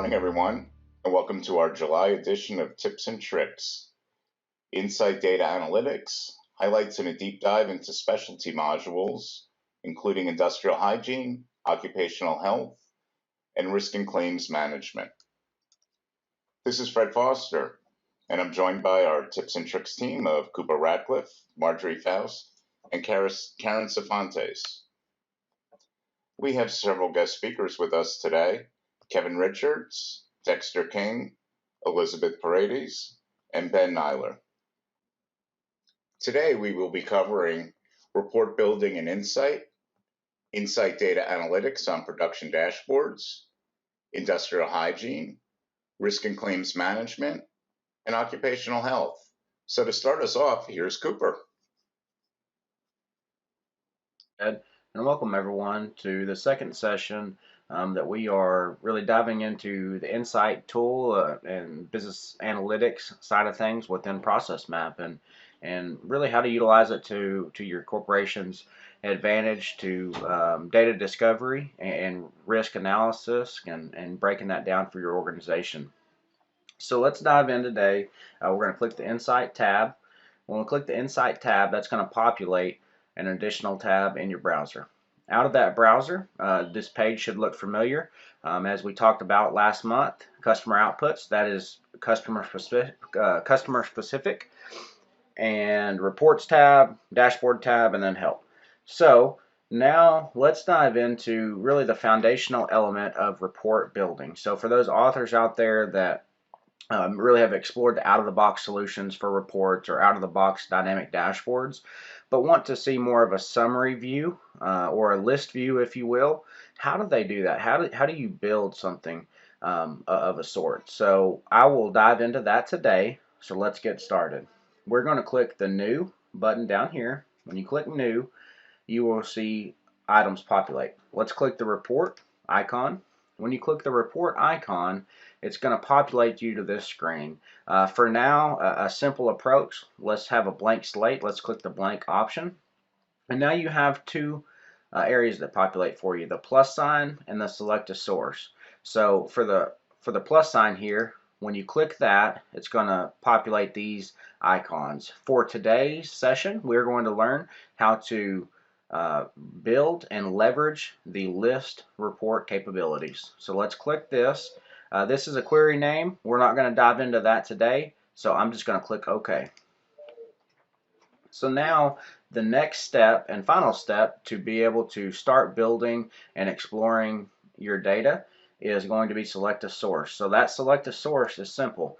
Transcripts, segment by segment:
morning, everyone, and welcome to our July edition of Tips and Tricks. Insight Data Analytics highlights in a deep dive into specialty modules, including industrial hygiene, occupational health, and risk and claims management. This is Fred Foster, and I'm joined by our Tips and Tricks team of Cooper Ratcliffe, Marjorie Faust, and Karen Cefantes. We have several guest speakers with us today: Kevin Richards, Dexter King, Elizabeth Paredes, and Ben Nyler. Today we will be covering report building and insight data analytics on production dashboards, industrial hygiene, risk and claims management, and occupational health. So to start us off, here's Cooper. Ed, and welcome everyone to the second session that we are really diving into the Insight tool and business analytics side of things within Process Map, and really how to utilize it to your corporation's advantage to data discovery and risk analysis and breaking that down for your organization. So let's dive in today. We're going to click the Insight tab. When we click the Insight tab, that's going to populate an additional tab in your browser. Out of that browser, this page should look familiar. As we talked about last month, customer outputs, that is customer specific, and reports tab, dashboard tab, and then help. So now let's dive into really the foundational element of report building. So for those authors out there that really have explored the out-of-the-box solutions for reports or out-of-the-box dynamic dashboards, but want to see more of a summary view or a list view, if you will. How do they do that? How do you build something of a sort? So I will dive into that today. So let's get started. We're going to click the New button down here. When you click New, you will see items populate. Let's click the Report icon. When you click the report icon, it's going to populate you to this screen. For now, a simple approach, let's have a blank slate. Let's click the blank option. And now you have two areas that populate for you, the plus sign and the select a source. So for the plus sign here, when you click that, it's going to populate these icons. For today's session, we're going to learn how to build and leverage the list report capabilities. So let's click this. This is a query name. We're not going to dive into that today, so I'm just going to click OK. So now the next step and final step to be able to start building and exploring your data is going to be select a source. So that select a source is simple.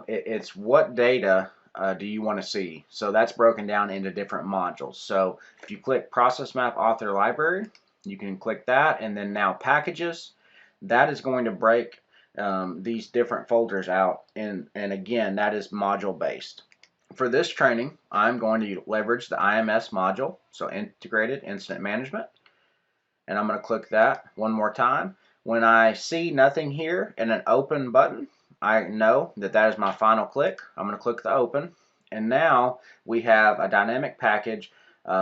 It's what data do you want to see? So that's broken down into different modules. So if you click Process Map Author Library, you can click that, and then now Packages. That is going to break these different folders out, and again, that is module based. For this training, I'm going to leverage the IMS module, so Integrated Incident Management, and I'm going to click that one more time. When I see nothing here and an open button, I know that that is my final click. I'm going to click the open, and now we have a dynamic package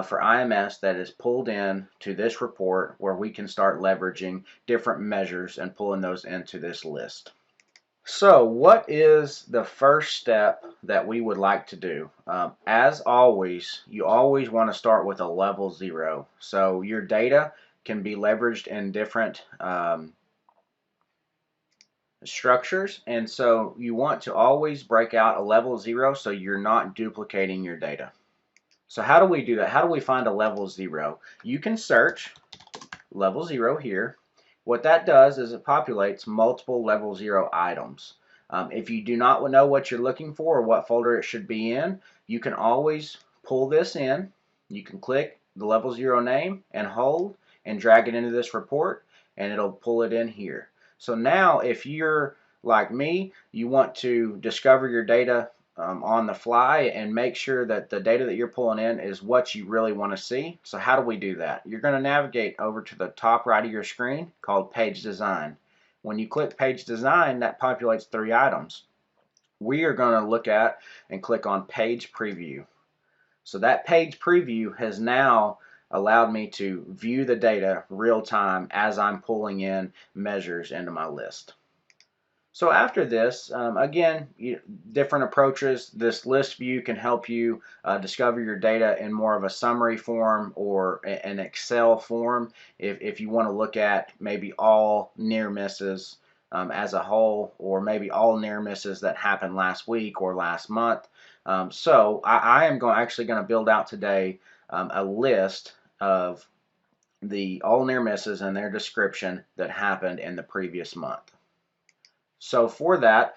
for IMS that is pulled in to this report where we can start leveraging different measures and pulling those into this list. So what is the first step that we would like to do? As always, you always want to start with a level 0. So your data can be leveraged in different structures, and so you want to always break out a level 0 so you're not duplicating your data. So how do we do that? How do we find a level 0? You can search level 0 here. What that does is it populates multiple level 0 items. If you do not know what you're looking for or what folder it should be in, you can always pull this in. You can click the level 0 name and hold and drag it into this report, and it'll pull it in here. So now if you're like me, you want to discover your data on the fly and make sure that the data that you're pulling in is what you really want to see. So how do we do that? You're going to navigate over to the top right of your screen called Page Design. When you click Page Design, that populates 3 items. We are going to look at and click on Page Preview. So that Page Preview has now allowed me to view the data real time as I'm pulling in measures into my list. So after this, again, different approaches. This list view can help you discover your data in more of a summary form or an Excel form if you want to look at maybe all near misses as a whole, or maybe all near misses that happened last week or last month. So I am actually going to build out today a list of the all near misses and their description that happened in the previous month. So for that,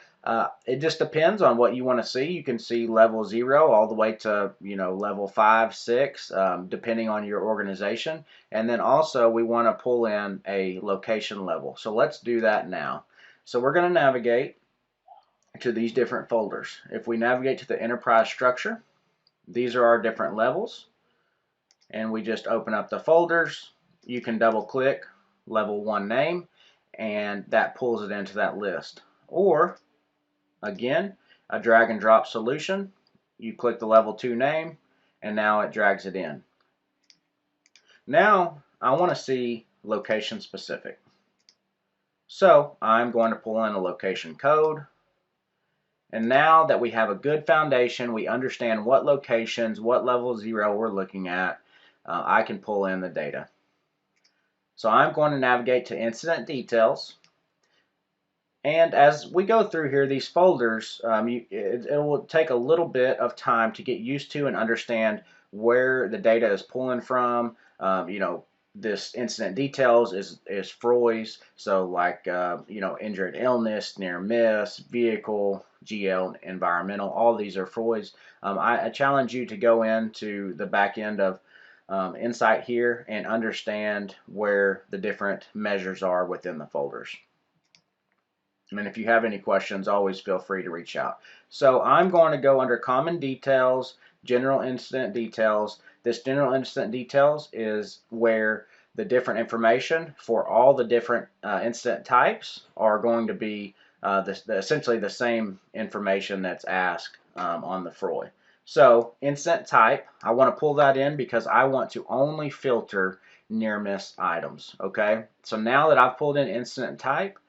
it just depends on what you want to see. You can see level 0 all the way to level 5, 6, depending on your organization. And then also we want to pull in a location level. So let's do that now. So we're going to navigate to these different folders. If we navigate to the enterprise structure, these are our different levels. And we just open up the folders. You can double click level 1 name, and that pulls it into that list. Or again, a drag and drop solution. You click the level 2 name, and now it drags it in. Now I want to see location specific. So I'm going to pull in a location code. And now that we have a good foundation, we understand what locations, what level 0 we're looking at, I can pull in the data. So I'm going to navigate to incident details. And as we go through here, these folders, it will take a little bit of time to get used to and understand where the data is pulling from. This incident details is FROIS, so like, injured illness, near miss, vehicle, GL, environmental, all these are FROIS. I challenge you to go into the back end of Insight here and understand where the different measures are within the folders. And if you have any questions, always feel free to reach out. So I'm going to go under Common Details, General Incident Details. This General Incident Details is where the different information for all the different incident types are going to be essentially the same information that's asked on the FROI. So incident type, I want to pull that in because I want to only filter near miss items. Okay, so now that I've pulled in incident type,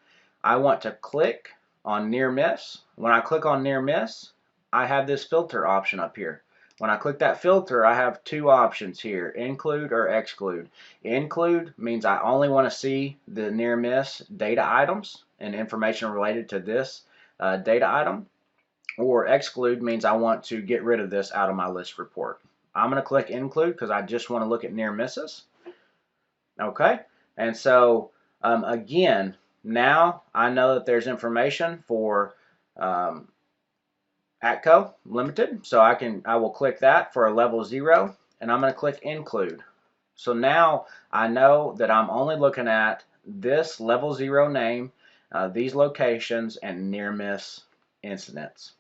I want to click on near miss. When I click on near miss, I have this filter option up here. When I click that filter, I have two options here, include or exclude. Include means I only want to see the near miss data items and information related to this data item. Or exclude means I want to get rid of this out of my list report. I'm going to click include because I just want to look at near misses. Okay, and so again, now I know that there's information for ATCO Limited, so I will click that for a level 0, and I'm going to click include. So now I know that I'm only looking at this level 0 name, these locations, and near miss incidents.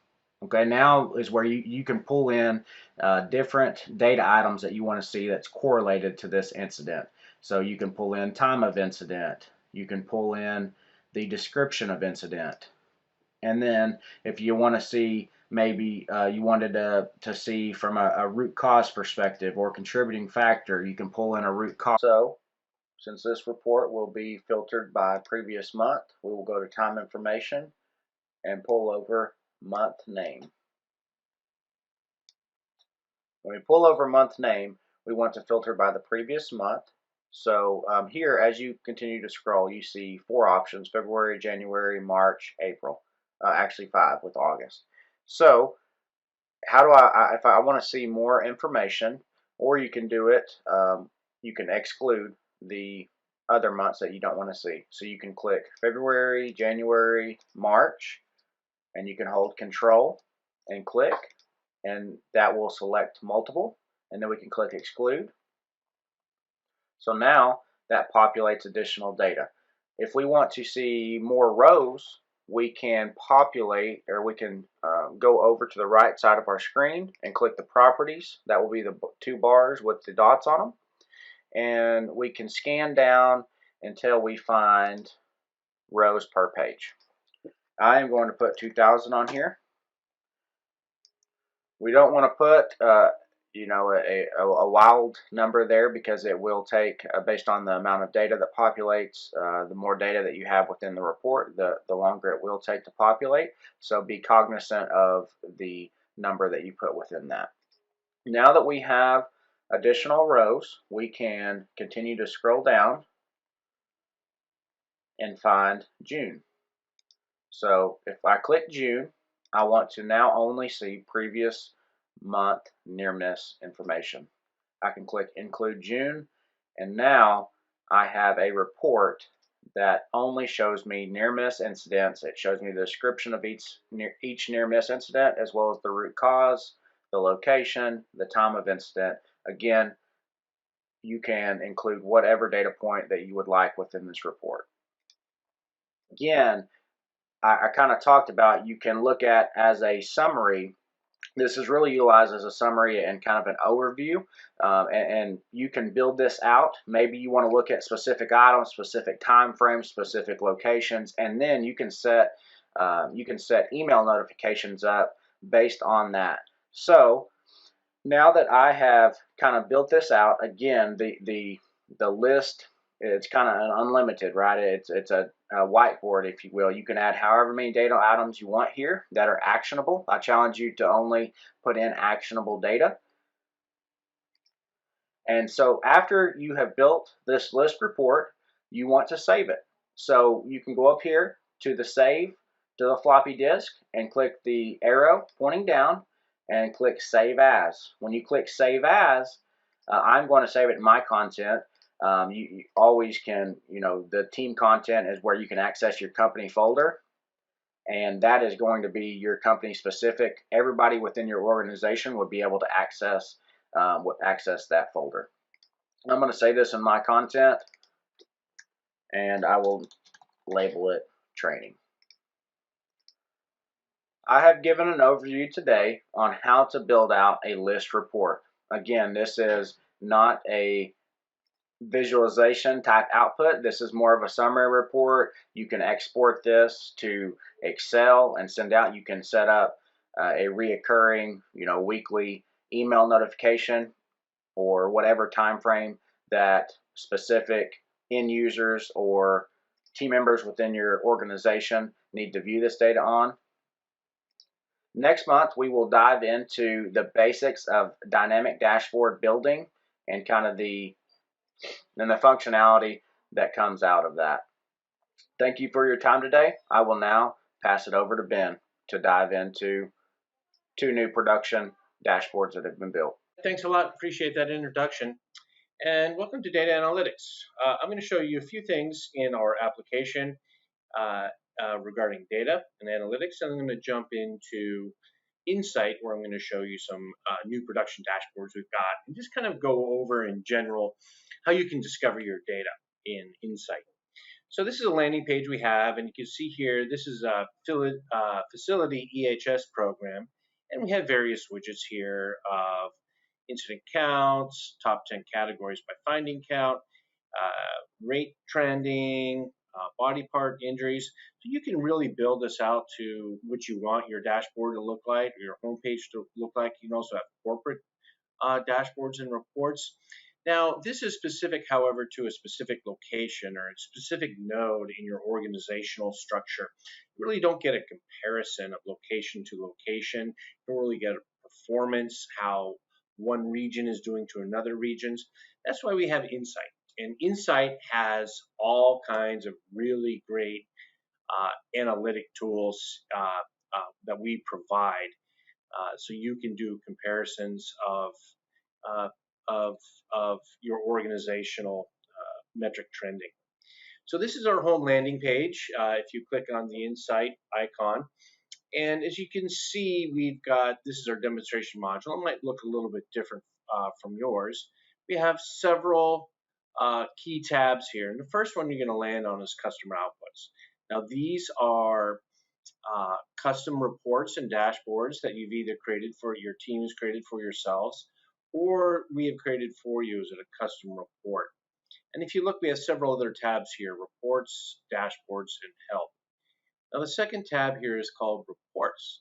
Okay, now is where you can pull in different data items that you want to see that's correlated to this incident. So you can pull in time of incident, you can pull in the description of incident, and then if you want to see maybe you wanted to see from a root cause perspective or contributing factor, you can pull in a root cause. So since this report will be filtered by previous month, we will go to time information and pull over month name. When we pull over month name, we want to filter by the previous month. So here, as you continue to scroll, you see 4 options: February, January, March, April. Actually 5 with August. So how do if I want to see more information, or you can do it, you can exclude the other months that you don't want to see. So you can click February, January, March, and you can hold Control and click, and that will select multiple, and then we can click exclude. So now that populates additional data. If we want to see more rows, we can populate, or we can go over to the right side of our screen and click the properties. That will be the 2 bars with the dots on them, and we can scan down until we find rows per page. I am going to put 2000 on here. We don't want to put a wild number there, because it will take, based on the amount of data that populates, the more data that you have within the report, the longer it will take to populate. So be cognizant of the number that you put within that. Now that we have additional rows, we can continue to scroll down and find June. So if I click June, I want to now only see previous month near miss information. I can click include June, and now I have a report that only shows me near miss incidents. It shows me the description of each near miss incident, as well as the root cause, the location, the time of incident. Again, you can include whatever data point that you would like within this report. Again, I kind of talked about, you can look at as a summary. This is really utilized as a summary and kind of an overview, and you can build this out. Maybe you want to look at specific items, specific time frames, specific locations, and then you can set email notifications up based on that. So now that I have kind of built this out, again, the list, it's kind of an unlimited, right? It's a whiteboard, if you will. You can add however many data items you want here that are actionable. I challenge you to only put in actionable data. And so after you have built this list report, you want to save it. So you can go up here to the save to the floppy disk and click the arrow pointing down and click Save As. When you click Save As, I'm going to save it in my content. You always can, the team content is where you can access your company folder, and that is going to be your company specific. Everybody within your organization would be able to access that folder. I'm going to save this in my content, and I will label it training. I have given an overview today on how to build out a list report. Again, this is not a visualization type output. This is more of a summary report. You can export this to Excel and send out. You can set up a reoccurring, weekly email notification, or whatever time frame that specific end users or team members within your organization need to view this data on. Next month, we will dive into the basics of dynamic dashboard building and kind of the functionality that comes out of that. Thank you for your time today. I will now pass it over to Ben to dive into 2 new production dashboards that have been built. Thanks a lot. Appreciate that introduction. And welcome to Data Analytics. I'm going to show you a few things in our application regarding data and analytics, and I'm going to jump into Insight, where I'm going to show you some new production dashboards we've got, and just kind of go over in general how you can discover your data in Insight. So this is a landing page we have, and you can see here, this is a facility EHS program, and we have various widgets here of incident counts, top 10 categories by finding count, rate trending, body part injuries. So you can really build this out to what you want your dashboard to look like, or your homepage to look like. You can also have corporate dashboards and reports. Now, this is specific, however, to a specific location or a specific node in your organizational structure. You really don't get a comparison of location to location. You don't really get a performance, how one region is doing to another region. That's why we have Insight. And Insight has all kinds of really great analytic tools that we provide. So you can do comparisons of your organizational metric trending. So this is our home landing page. If you click on the Insight icon, and as you can see, we've got, this is our demonstration module. It might look a little bit different from yours. We have several key tabs here. And the first one you're going to land on is customer outputs. Now these are custom reports and dashboards that you've either created for your team, has created for yourselves, or we have created for you as a custom report. And if you look, we have several other tabs here: reports, dashboards, and help. Now the second tab here is called reports.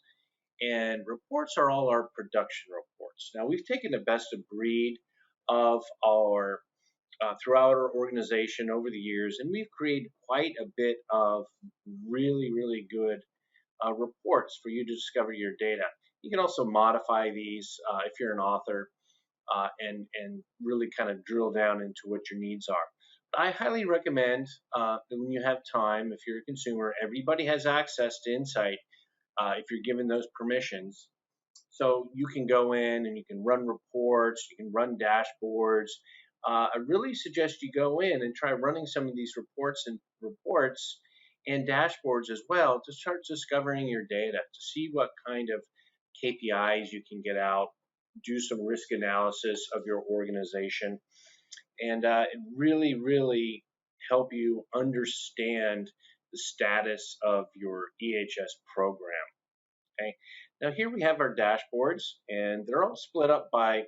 And reports are all our production reports. reports. Now, we've taken the best of breed of our throughout our organization over the years, and we've created quite a bit of really good reports for you to discover your data. You can also modify these if you're an author and really kind of drill down into what your needs are. But I highly recommend that when you have time, if you're a consumer, everybody has access to Insight if you're given those permissions. So you can go in and you can run reports, you can run dashboards. I really suggest you go in and try running some of these reports and dashboards as well to start discovering your data, to see what kind of KPIs you can get out, do some risk analysis of your organization, and really help you understand the status of your EHS program. Okay. Now here we have our dashboards, and they're all split up by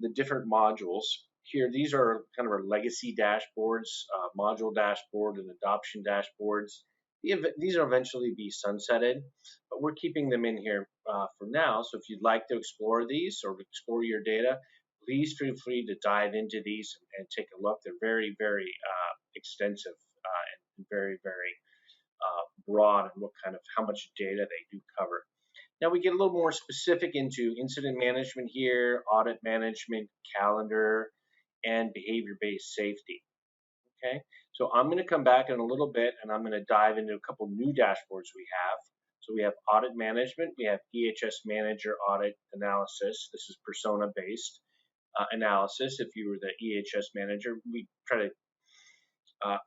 the different modules. Here, these are kind of our legacy dashboards, module dashboard and adoption dashboards. These will eventually be sunsetted, but we're keeping them in here for now. So if you'd like to explore these or explore your data, please feel free to dive into these and take a look. They're very extensive and very broad in how much data they do cover. Now we get a little more specific into incident management here, audit management, calendar, and behavior-based safety. Okay, so I'm going to come back in a little bit and I'm going to dive into a couple new dashboards we have. So we have audit management, we have EHS manager audit analysis. This is persona-based analysis. If you were the EHS manager, we try to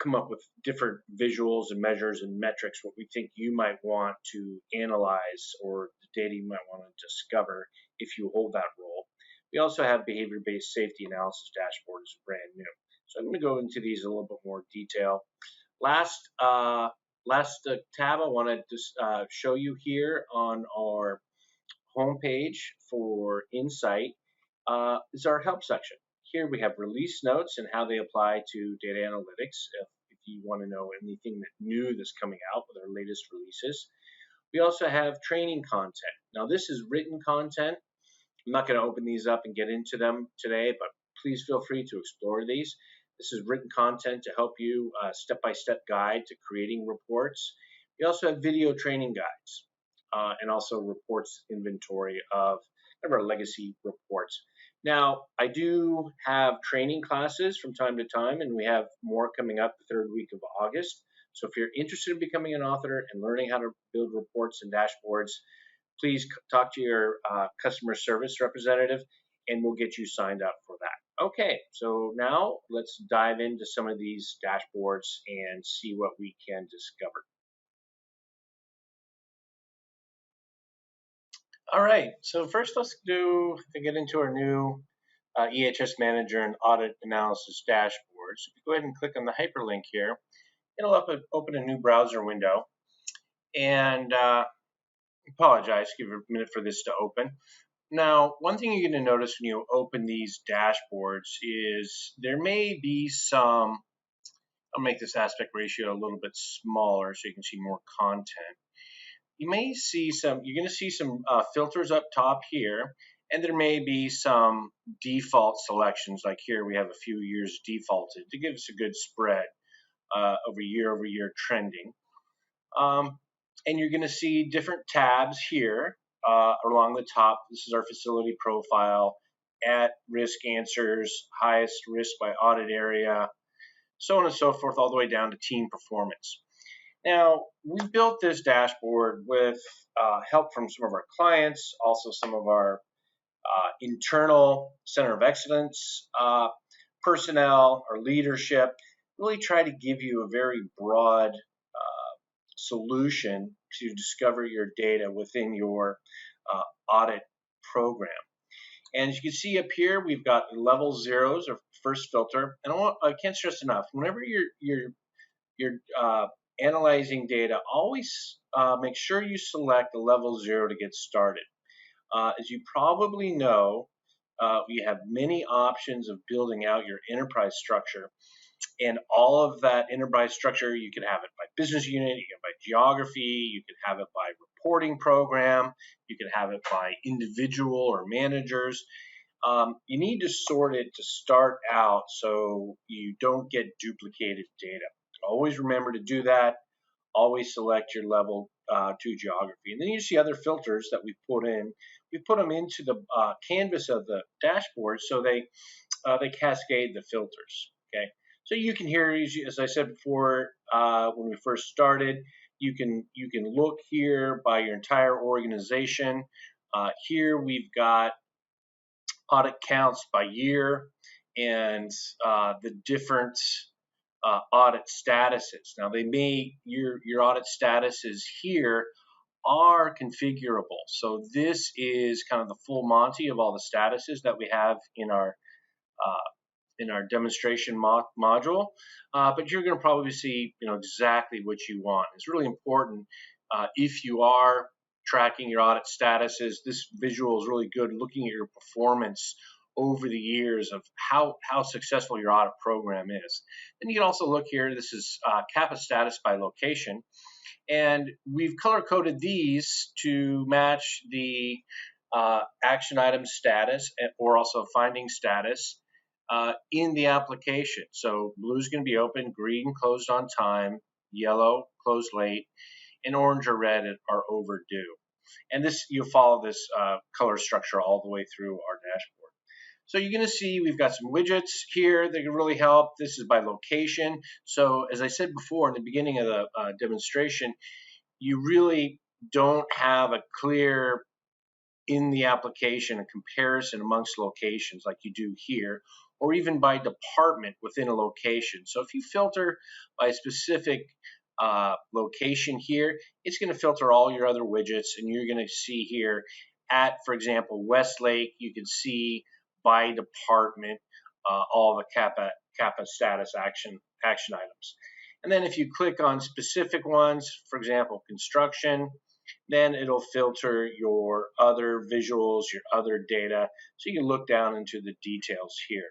come up with different visuals and measures and metrics, what we think you might want to analyze or the data you might want to discover if you hold that role. We also have behavior-based safety analysis dashboard is brand new. So I'm going to go into these in a little bit more detail. Last tab I want to show you here on our homepage for Insight is our help section. Here we have release notes and how they apply to data analytics if you want to know anything new that's coming out with our latest releases. We also have training content. Now this is written content. I'm not going to open these up and get into them today, but please feel free to explore these. This is written content to help you step-by-step guide to creating reports. We also have video training guides and also reports inventory of our legacy reports. Now, I do have training classes from time to time, and we have more coming up the third week of August. So if you're interested in becoming an author and learning how to build reports and dashboards, please talk to your customer service representative, and we'll get you signed up for that. Okay, so now let's dive into some of these dashboards and see what we can discover. All right, so first let's get into our new EHS Manager and Audit Analysis dashboard. So go ahead and click on the hyperlink here. It'll open a new browser window. And apologize, give it a minute for this to open. Now, one thing you're going to notice when you open these dashboards is there may be some, I'll make this aspect ratio a little bit smaller so you can see more content. You may see you're going to see some filters up top here, and there may be some default selections, like here we have a few years defaulted to give us a good spread over year trending. And you're going to see different tabs here along the top. This is our facility profile, at risk answers, highest risk by audit area, so on and so forth, all the way down to team performance. Now, we built this dashboard with help from some of our clients, also some of our internal Center of Excellence personnel, our leadership, really try to give you a very broad solution to discover your data within your audit program. And as you can see up here, we've got level zeros, our first filter. And I can't stress enough, whenever you're analyzing data, always make sure you select a level 0 to get started. As you probably know, we have many options of building out your enterprise structure. And all of that enterprise structure, you can have it by business unit, you can by geography, you can have it by reporting program, you can have it by individual or managers. You need to sort it to start out so you don't get duplicated data. Always remember to do that. Always select your level 2 geography. And then you see other filters that we put in. We put them into the canvas of the dashboard so they cascade the filters. Okay, so you can hear, as I said before, when we first started, you can look here by your entire organization. Here we've got audit counts by year and the different audit statuses. Now they may your audit statuses here are configurable. So this is kind of the full Monty of all the statuses that we have in our demonstration module, but you're going to probably see exactly what you want. It's really important if you are tracking your audit statuses. This visual is really good looking at your performance over the years of how successful your audit program is. Then you can also look here. This is CAPA status by location, and we've color coded these to match the action item status or also finding status in the application. So blue is going to be open, green closed on time, yellow closed late, and orange or red are overdue. And this, you'll follow this color structure all the way through our dashboard. So you're going to see we've got some widgets here that can really help. This is by location. So as I said before in the beginning of the demonstration, you really don't have a clear in the application a comparison amongst locations like you do here, or even by department within a location. So if you filter by a specific location here, it's going to filter all your other widgets, and you're going to see here at, for example, Westlake, you can see by department all the CAPA status action items. And then if you click on specific ones, for example, construction, then it'll filter your other visuals, your other data, so you can look down into the details here.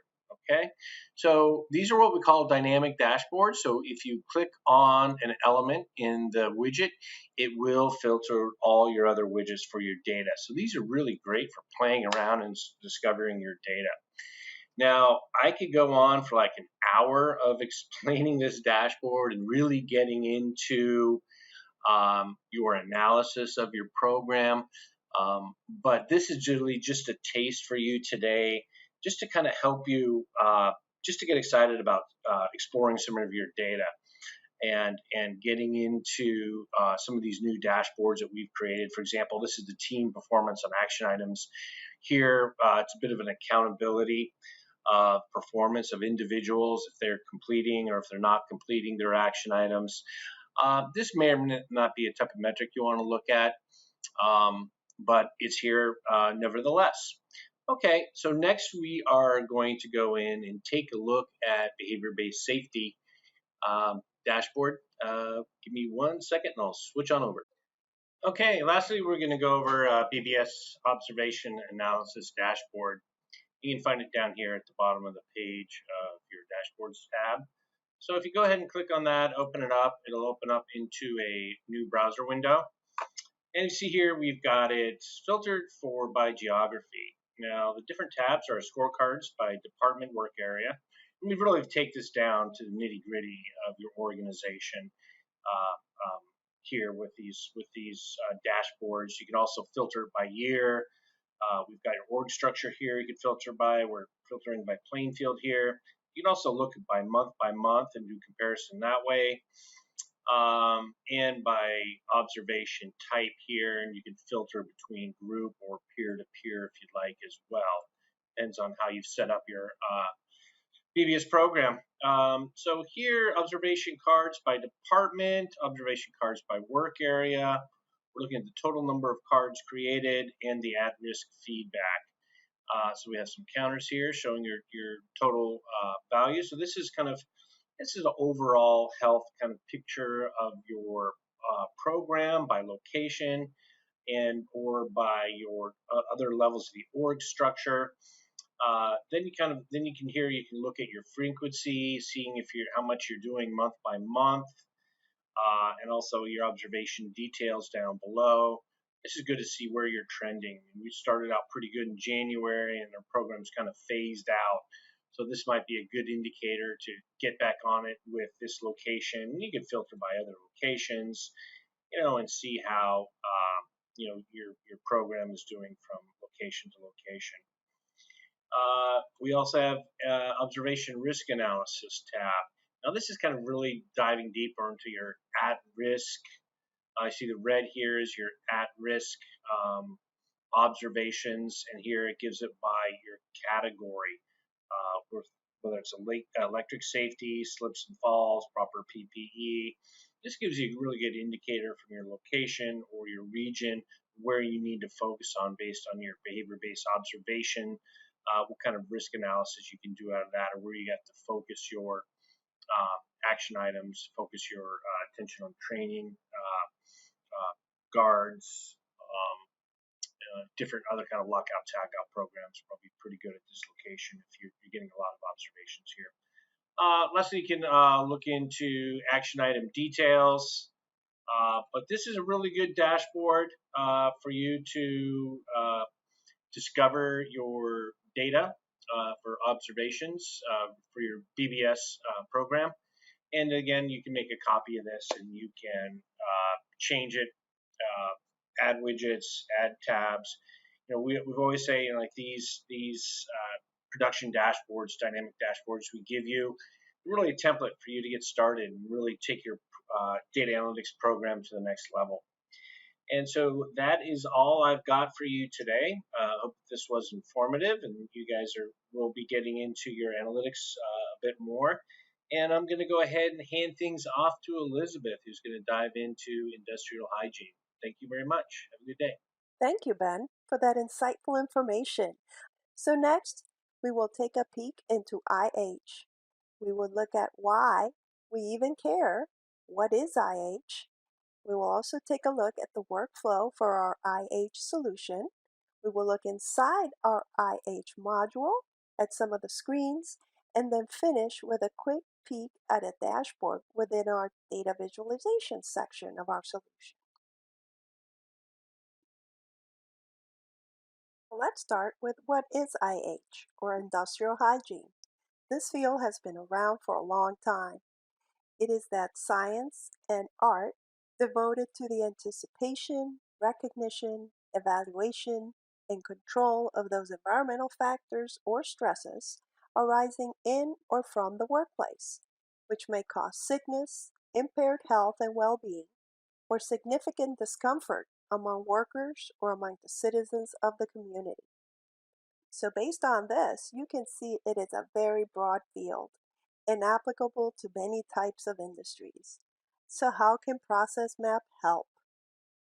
Okay, so these are what we call dynamic dashboards. So if you click on an element in the widget, it will filter all your other widgets for your data. So these are really great for playing around and discovering your data. Now, I could go on for like an hour of explaining this dashboard and really getting into your analysis of your program. But this is really just a taste for you today, just to kind of help you, just to get excited about exploring some of your data and getting into some of these new dashboards that we've created. For example, this is the team performance on action items. Here, it's a bit of an accountability performance of individuals if they're completing or if they're not completing their action items. This may or may not be a type of metric you want to look at, but it's here nevertheless. Okay, so next we are going to go in and take a look at behavior-based safety dashboard. Give me 1 second and I'll switch on over. Okay, lastly we're going to go over BBS observation analysis dashboard. You can find it down here at the bottom of the page of your dashboards tab. So if you go ahead and click on that, open it up, it'll open up into a new browser window. And you see here we've got it filtered for by geography. Now the different tabs are scorecards by department work area. And we really take this down to the nitty-gritty of your organization here with these dashboards. You can also filter by year. We've got your org structure here you can filter by. We're filtering by playing field here. You can also look by month and do comparison that way. And by observation type here, and you can filter between group or peer-to-peer if you'd like as well. Depends on how you've set up your BBS program. So here, observation cards by department, observation cards by work area. We're looking at the total number of cards created and the at-risk feedback. So we have some counters here showing your total value. So this is an overall health kind of picture of your program by location and or by your other levels of the org structure. Then you can look at your frequency, seeing if you're how much you're doing month by month, and also your observation details down below. This is good to see where you're trending. We started out pretty good in January, and our program's kind of phased out. So this might be a good indicator to get back on it with this location. You can filter by other locations, and see how your program is doing from location to location. We also have observation risk analysis tab. Now this is kind of really diving deeper into your at risk. I see the red here is your at risk observations, and here it gives it by your category, whether it's electric safety, slips and falls, proper PPE. This gives you a really good indicator from your location or your region where you need to focus on based on your behavior-based observation, what kind of risk analysis you can do out of that, or where you have to focus your action items, focus your attention on training, guards, different other kind of lockout tagout programs. Probably pretty good at this location if you're getting a lot of observations here. Lastly, you can look into action item details. But this is a really good dashboard for you to discover your data for observations for your BBS program. And again, you can make a copy of this and you can change it, add widgets, add tabs. We've always say like these production dashboards, dynamic dashboards we give you, really a template for you to get started and really take your data analytics program to the next level. And so that is all I've got for you today. Hope this was informative, and you guys will be getting into your analytics a bit more. And I'm going to go ahead and hand things off to Elizabeth, who's going to dive into industrial hygiene. Thank you very much. Have a good day. Thank you, Ben, for that insightful information. So next, we will take a peek into IH. We will look at why we even care. What is IH? We will also take a look at the workflow for our IH solution. We will look inside our IH module at some of the screens, and then finish with a quick peek at a dashboard within our data visualization section of our solution. Let's start with what is IH, or industrial hygiene. This field has been around for a long time. It is that science and art devoted to the anticipation, recognition, evaluation, and control of those environmental factors or stresses arising in or from the workplace, which may cause sickness, impaired health and well-being, or significant discomfort among workers or among the citizens of the community. So based on this, you can see it is a very broad field and applicable to many types of industries. So how can Process Map help?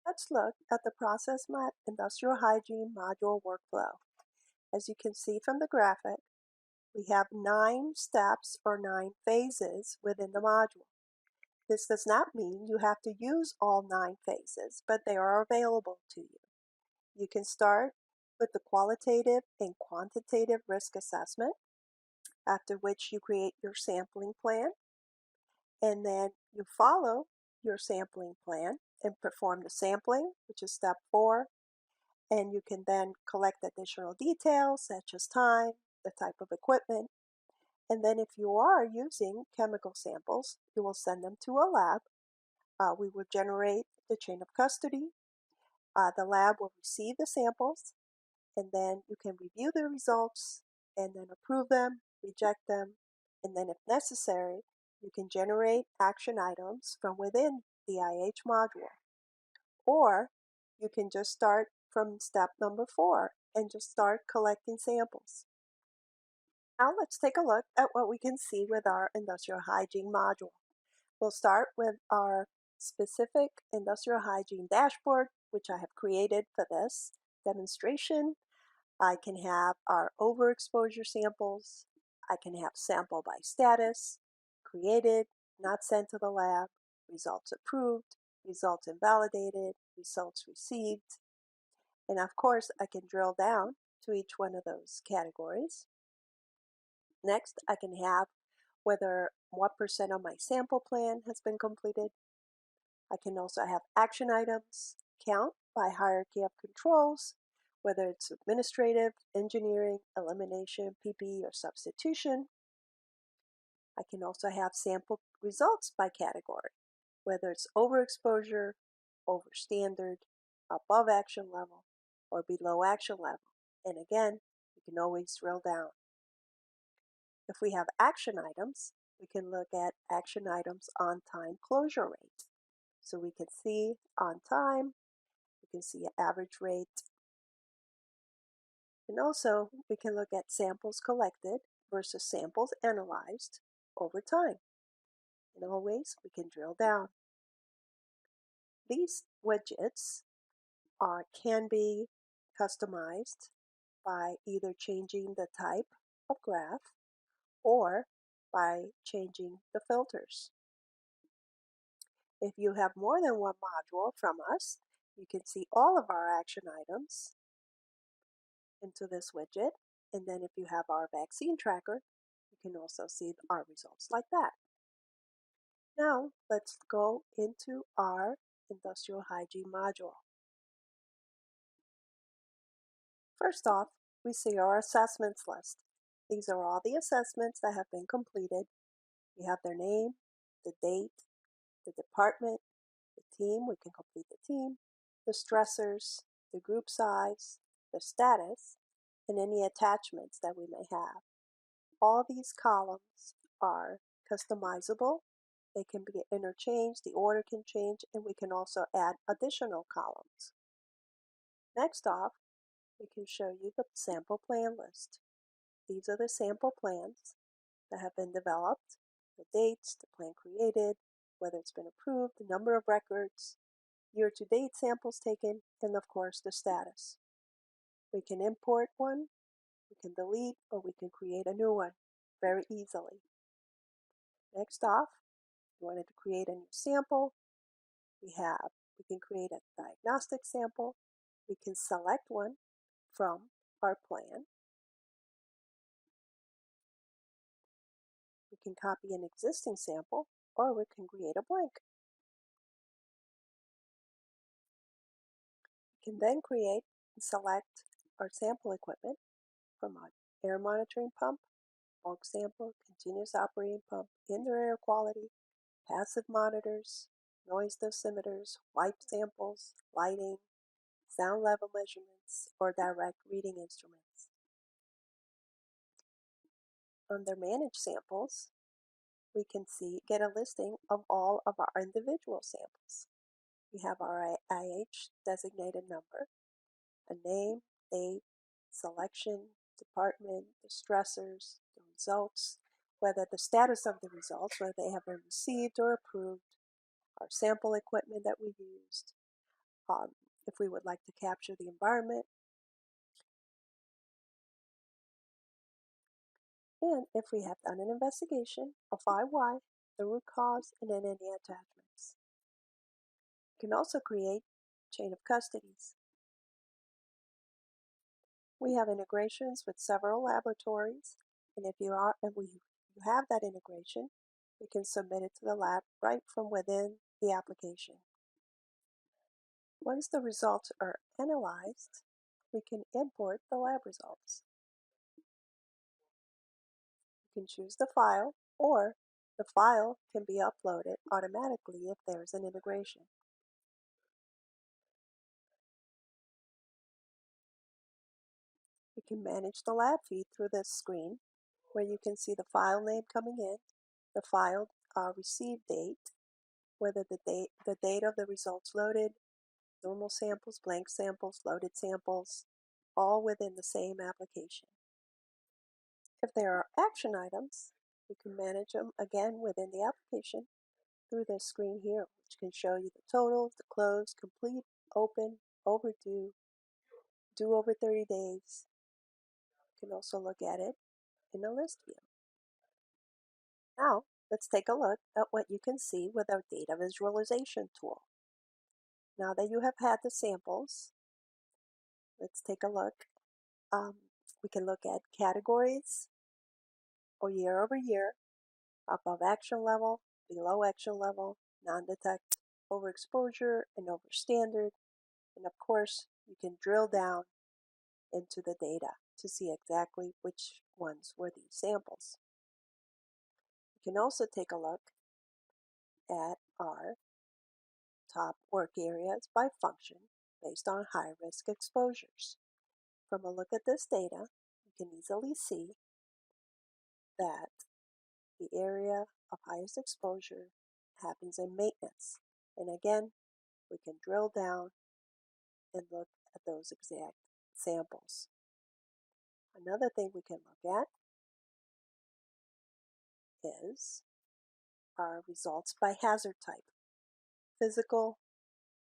Let's look at the Process Map Industrial Hygiene Module workflow. As you can see from the graphic, we have 9 steps or 9 phases within the module. This does not mean you have to use all 9 phases, but they are available to you. You can start with the qualitative and quantitative risk assessment, after which you create your sampling plan, and then you follow your sampling plan and perform the sampling, which is step 4, and you can then collect additional details such as time, the type of equipment, and then if you are using chemical samples, you will send them to a lab. We will generate the chain of custody. The lab will receive the samples, and then you can review the results and then approve them, reject them, and then if necessary, you can generate action items from within the IH module. Or you can just start from step number 4 and just start collecting samples. Now let's take a look at what we can see with our industrial hygiene module. We'll start with our specific industrial hygiene dashboard, which I have created for this demonstration. I can have our overexposure samples. I can have sample by status, created, not sent to the lab, results approved, results invalidated, results received. And of course, I can drill down to each one of those categories. Next, I can have what percent of my sample plan has been completed. I can also have action items, count by hierarchy of controls, whether it's administrative, engineering, elimination, PPE, or substitution. I can also have sample results by category, whether it's overexposure, over standard, above action level, or below action level. And again, you can always drill down. If we have action items, we can look at action items on time closure rate. So we can see on time, we can see average rate, and also we can look at samples collected versus samples analyzed over time. And always we can drill down. These widgets can be customized by either changing the type of graph or by changing the filters. If you have more than one module from us, you can see all of our action items into this widget. And then if you have our vaccine tracker, you can also see our results like that. Now let's go into our industrial hygiene module. First off, we see our assessments list. These are all the assessments that have been completed. We have their name, the date, the department, the team, we can complete the team, the stressors, the group size, the status, and any attachments that we may have. All these columns are customizable. They can be interchanged, the order can change, and we can also add additional columns. Next off, we can show you the sample plan list. These are the sample plans that have been developed, the dates, the plan created, whether it's been approved, the number of records, year-to-date samples taken, and of course the status. We can import one, we can delete, or we can create a new one very easily. Next off, if you wanted to create a new sample, we can create a diagnostic sample. We can select one from our plan. We can copy an existing sample, or we can create a blank. We can then create and select our sample equipment from our air monitoring pump, bulk sample, continuous operating pump, indoor air quality, passive monitors, noise dosimeters, wipe samples, lighting, sound level measurements, or direct reading instruments. Under Manage Samples, we can get a listing of all of our individual samples. We have our IH designated number, a name, date, selection, department, the stressors, the results, whether the status of the results, whether they have been received or approved, our sample equipment that we used, if we would like to capture the environment, and if we have done an investigation of why, the root cause, and then any attachments. You can also create chain of custodies. We have integrations with several laboratories, and if you have that integration, we can submit it to the lab right from within the application. Once the results are analyzed, we can import the lab results. You can choose the file, or the file can be uploaded automatically if there is an integration. We can manage the lab feed through this screen, where you can see the file name coming in, the file receive date, whether the date of the results loaded, normal samples, blank samples, loaded samples, all within the same application. If there are action items, we can manage them again within the application through this screen here, which can show you the total, the close, complete, open, overdue, due over 30 days. You can also look at it in a list view. Now, let's take a look at what you can see with our data visualization tool. Now that you have had the samples, let's take a look Um, we can look at categories or year over year, above action level, below action level, non-detect, overexposure, and overstandard. And of course, you can drill down into the data to see exactly which ones were these samples. You can also take a look at our top work areas by function based on high-risk exposures. From a look at this data, you can easily see that the area of highest exposure happens in maintenance. And again, we can drill down and look at those exact samples. Another thing we can look at is our results by hazard type, physical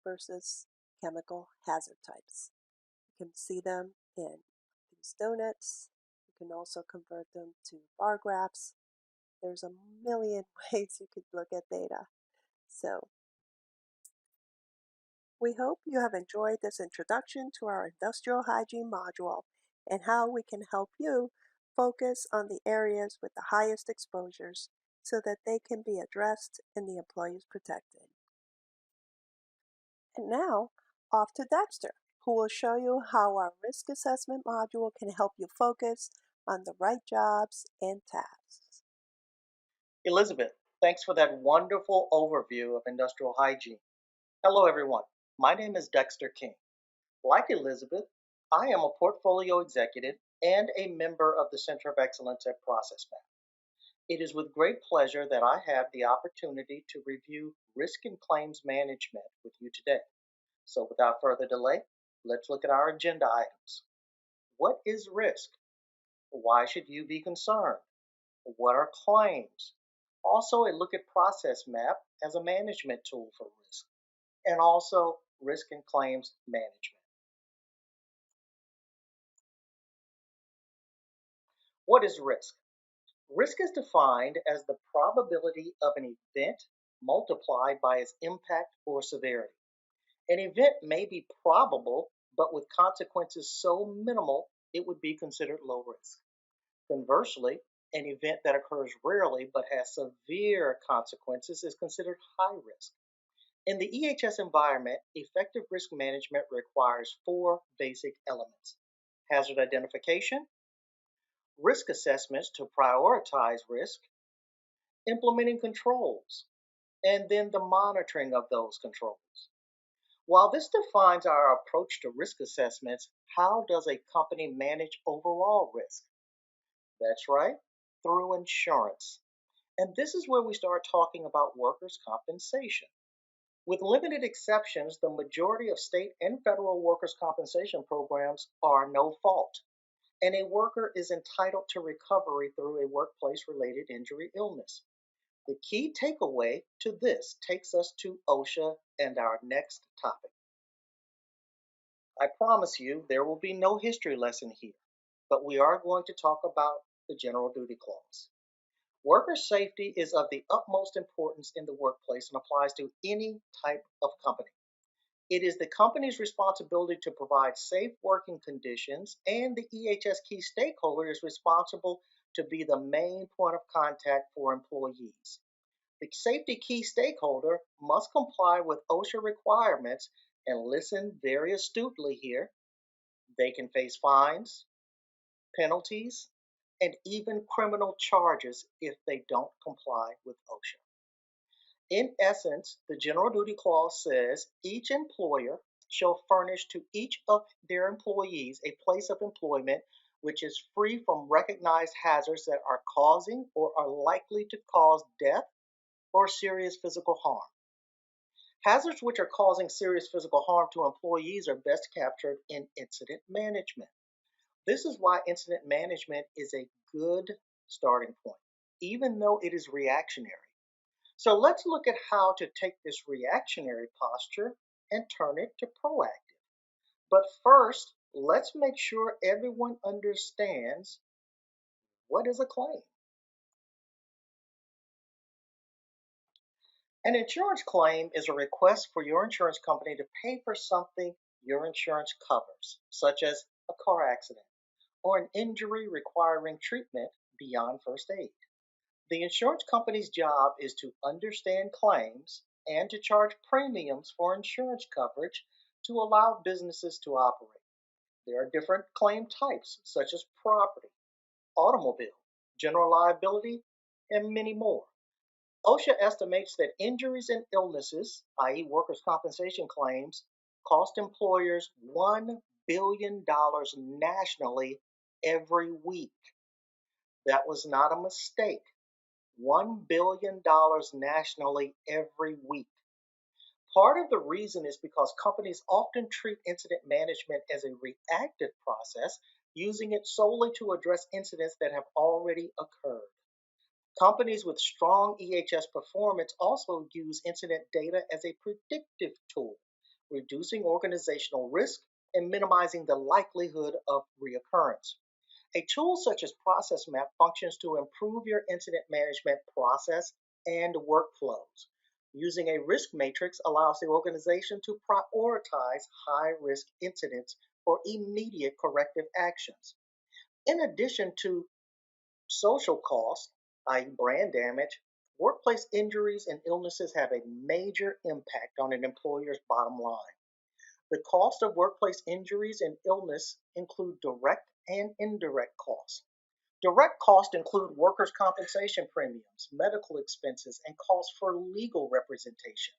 versus chemical hazard types. You can see them in these donuts. You can also convert them to bar graphs. There's a million ways you could look at data. So we hope you have enjoyed this introduction to our industrial hygiene module and how we can help you focus on the areas with the highest exposures so that they can be addressed and the employees protected. And now, off to Dexter, who will show you how our risk assessment module can help you focus on the right jobs and tasks. Elizabeth, thanks for that wonderful overview of industrial hygiene. Hello, everyone. My name is Dexter King. Like Elizabeth, I am a portfolio executive and a member of the Center of Excellence at ProcessMap. It is with great pleasure that I have the opportunity to review risk and claims management with you today. So without further delay, let's look at our agenda items. What is risk? Why should you be concerned? What are claims? Also, a look at ProcessMap as a management tool for risk, and also risk and claims management. What is risk? Risk is defined as the probability of an event multiplied by its impact or severity. An event may be probable, but with consequences so minimal it would be considered low risk. Conversely, an event that occurs rarely but has severe consequences is considered high risk. In the EHS environment, effective risk management requires four basic elements: hazard identification, risk assessments to prioritize risk, implementing controls, and then the monitoring of those controls. While this defines our approach to risk assessments, how does a company manage overall risk? That's right, through insurance. And this is where we start talking about workers' compensation. With limited exceptions, the majority of state and federal workers' compensation programs are no fault, and a worker is entitled to recovery through a workplace-related injury illness. The key takeaway to this takes us to OSHA and our next topic. I promise you there will be no history lesson here, but we are going to talk about the General Duty Clause. Worker safety is of the utmost importance in the workplace and applies to any type of company. It is the company's responsibility to provide safe working conditions, and the EHS key stakeholder is responsible to be the main point of contact for employees. The safety key stakeholder must comply with OSHA requirements, and listen very astutely here. They can face fines, penalties, and even criminal charges if they don't comply with OSHA. In essence, the General Duty Clause says each employer shall furnish to each of their employees a place of employment which is free from recognized hazards that are causing or are likely to cause death or serious physical harm. Hazards which are causing serious physical harm to employees are best captured in incident management. This is why incident management is a good starting point, even though it is reactionary. So let's look at how to take this reactionary posture and turn it to proactive. But first, let's make sure everyone understands what is a claim. An insurance claim is a request for your insurance company to pay for something your insurance covers, such as a car accident, or an injury requiring treatment beyond first aid. The insurance company's job is to understand claims and to charge premiums for insurance coverage to allow businesses to operate. There are different claim types, such as property, automobile, general liability, and many more. OSHA estimates that injuries and illnesses, i.e., workers' compensation claims, cost employers $1 billion nationally every week. That was not a mistake. $1 billion nationally every week. Part of the reason is because companies often treat incident management as a reactive process, using it solely to address incidents that have already occurred. Companies with strong EHS performance also use incident data as a predictive tool, reducing organizational risk and minimizing the likelihood of reoccurrence. A tool such as Process Map functions to improve your incident management process and workflows. Using a risk matrix allows the organization to prioritize high-risk incidents for immediate corrective actions. In addition to social costs, i.e., brand damage, workplace injuries and illnesses have a major impact on an employer's bottom line. The cost of workplace injuries and illness include direct and indirect costs. Direct costs include workers' compensation premiums, medical expenses, and costs for legal representation.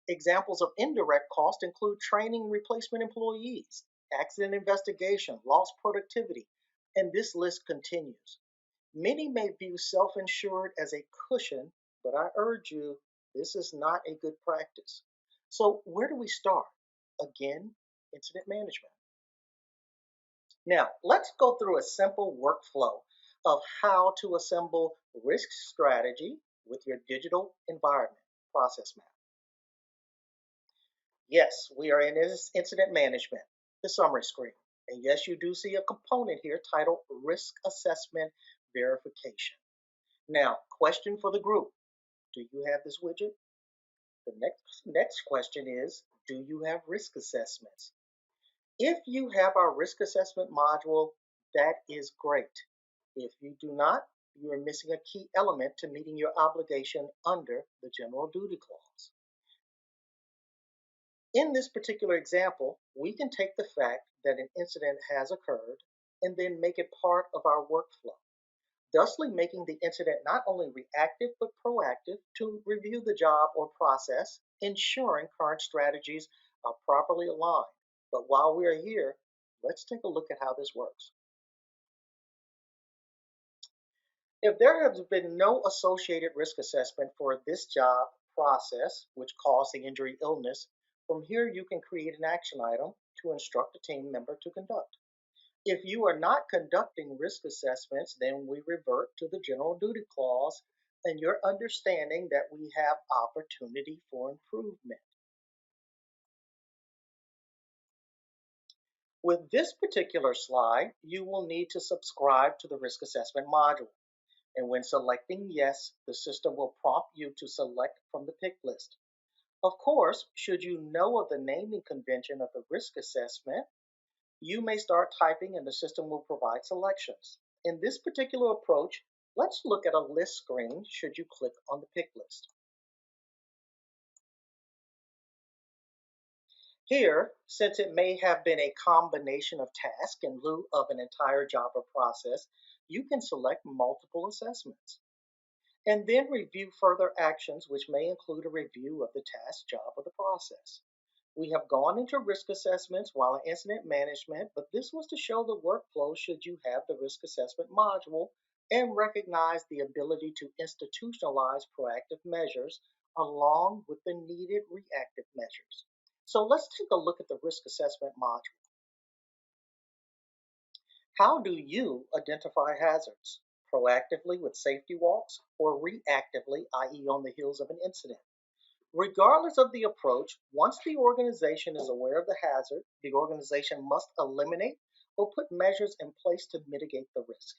Examples of indirect costs include training replacement employees, accident investigation, lost productivity, and this list continues. Many may view self-insured as a cushion, but I urge you, this is not a good practice. So where do we start? Again, incident management. Now, let's go through a simple workflow of how to assemble risk strategy with your digital environment process map. Yes, we are in incident management, the summary screen. And yes, you do see a component here titled Risk Assessment Verification. Now, question for the group. Do you have this widget? The next question is, do you have risk assessments? If you have our risk assessment module, that is great. If you do not, you are missing a key element to meeting your obligation under the General Duty Clause. In this particular example, we can take the fact that an incident has occurred and then make it part of our workflow, thusly making the incident not only reactive but proactive to review the job or process, ensuring current strategies are properly aligned. But while we are here, let's take a look at how this works. If there has been no associated risk assessment for this job process, which caused the injury illness, from here you can create an action item to instruct a team member to conduct. If you are not conducting risk assessments, then we revert to the General Duty Clause and your understanding that we have opportunity for improvement. With this particular slide, you will need to subscribe to the risk assessment module. And when selecting yes, the system will prompt you to select from the pick list. Of course, should you know of the naming convention of the risk assessment, you may start typing and the system will provide selections. In this particular approach, let's look at a list screen should you click on the pick list. Here, since it may have been a combination of tasks in lieu of an entire job or process, you can select multiple assessments. And then review further actions, which may include a review of the task, job, or the process. We have gone into risk assessments while in incident management, but this was to show the workflow should you have the risk assessment module and recognize the ability to institutionalize proactive measures along with the needed reactive measures. So let's take a look at the risk assessment module. How do you identify hazards? Proactively with safety walks or reactively, i.e. on the heels of an incident? Regardless of the approach, once the organization is aware of the hazard, the organization must eliminate or put measures in place to mitigate the risk.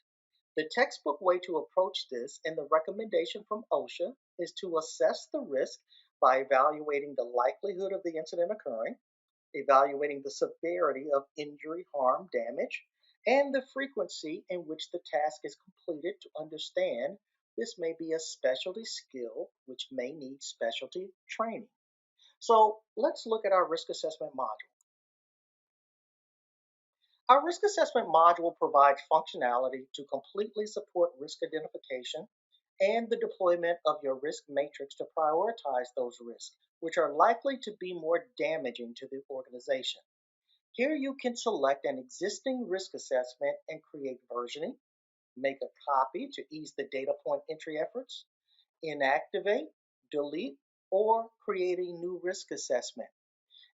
The textbook way to approach this and the recommendation from OSHA is to assess the risk by evaluating the likelihood of the incident occurring, evaluating the severity of injury, harm, damage, and the frequency in which the task is completed to understand this may be a specialty skill which may need specialty training. So let's look at our risk assessment module. Our risk assessment module provides functionality to completely support risk identification and the deployment of your risk matrix to prioritize those risks, which are likely to be more damaging to the organization. Here you can select an existing risk assessment and create versioning, make a copy to ease the data point entry efforts, inactivate, delete, or create a new risk assessment.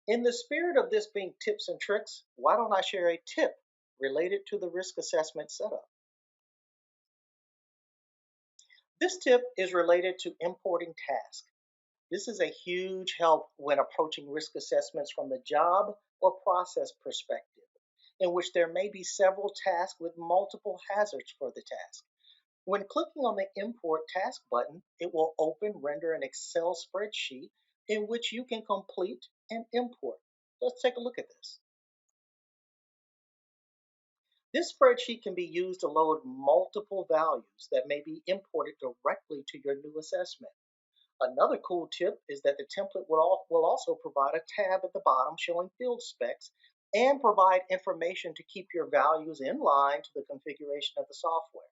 In the spirit of this being tips and tricks, why don't I share a tip related to the risk assessment setup? This tip is related to importing tasks. This is a huge help when approaching risk assessments from the job or process perspective, in which there may be several tasks with multiple hazards for the task. When clicking on the Import Task button, it will render an Excel spreadsheet in which you can complete and import. Let's take a look at this. This spreadsheet can be used to load multiple values that may be imported directly to your new assessment. Another cool tip is that the template will also provide a tab at the bottom showing field specs and provide information to keep your values in line to the configuration of the software.